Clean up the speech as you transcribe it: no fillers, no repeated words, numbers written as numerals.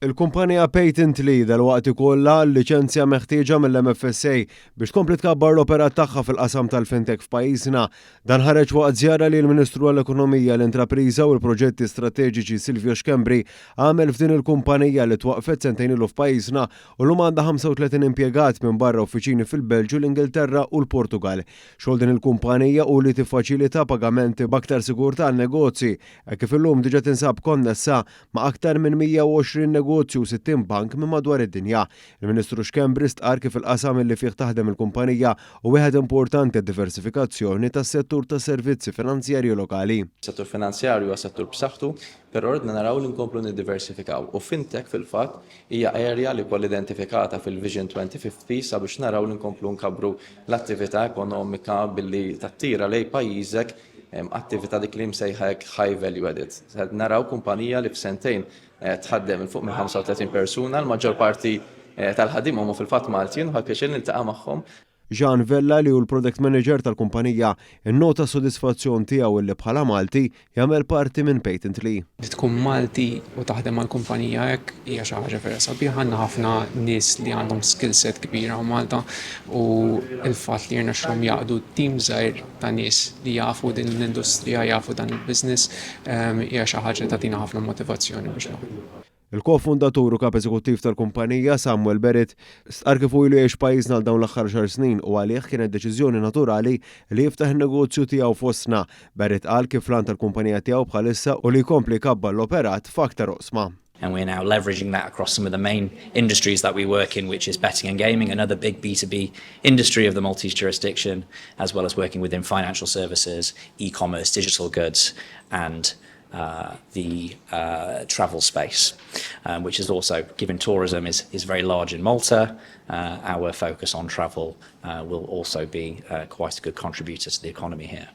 Il-kumpanija Paytently dal-waqt ikollha l-liċenzja meħtieġa mill-MFSA biex tkompli tkabbar l-operat tagħha fil-qasam tal-fintech f'pajjiżna. Dan ħareġ waqt żjara lill-Ministru għall-Ekonomija, l-Intrapriża u l-Proġetti Strateġiċi Silvio Schembri għamel f'din il-kumpanija li twaqfet sentejn ilu f'pajjiżna u llum għandha 35 impjegat minn barra uffiċini fil-Belġju, l-Ingilterra u l-Portugal. Xogħol din il-kumpanija u li tiffaċilita pagamenti b'aktar sigurtà għan-negozji kif illum diġà tinsab konnessa ma' aktar minn 120 negozju 60 bank minn madwar id-dinja. Il-Ministru Schembri stqar kif il-qasam li fih taħdem il-kumpanija u wieħed importanti d-diversifikazzjoni tas-settur tas-servizzi finanzjarji lokali. Settur finanzjarju huwa settur b'saħħtu, però ridna naraw li nkomplu niddiversifikaw. U fintech fil-fatt hija area li wkoll identifikata fil-Vision 2050 sabiex naraw li nkomplu nkabbru l-attività ekonomika billi tattira lejn pajjiżek attività dik li msejħek high value added. Naraw kumpanija li f'sentejn tħaddem il-fuq minn 35 persuna, l-maġġor parti tal-ħadim huma fil-fatt Maltin u ħadpjaċir niltaqa' magħhom. Jean Vella li hu l-Product Manager tal-kumpanija innota s-sodisfazzjon tiegħu li bħala Malti jagħmel parti minn Paytently. Tkun Malti u taħdem mal-kumpanija hekk hija xi ħaġa vera sabiħa, għandna ħafna nies li għandhom skill set kbira Malta u l-fatt li jirnexxhom jaqdu tim żgħir ta' nies li jafu din l-industrija, jafu dan il-business hija xi ħaġa li tagħtina ħafna motivazzjoni biex naħdmu. Il-kofundatur u kap eżekuttiv tal-kumpanija Samuel Berit stqar kif ilu jgħix pajjiżna għal dawn l-aħħar xahar snin u għalih kienet deċiżjoni naturali li jiftaħ in-negozju tiegħu fostna. Berit qal kif lan tal-kumpanija tiegħu bħalissa u li jkompli jkabbar l-operat f'aktar oqsma. And we're now leveraging that across some of the main industries that we work in, which is betting and gaming, another big B2B industry of the Maltese jurisdiction, as well as working within financial services, e-commerce, digital goods, and the travel space, which is also, given tourism is very large in Malta, our focus on travel will also be quite a good contributor to the economy here.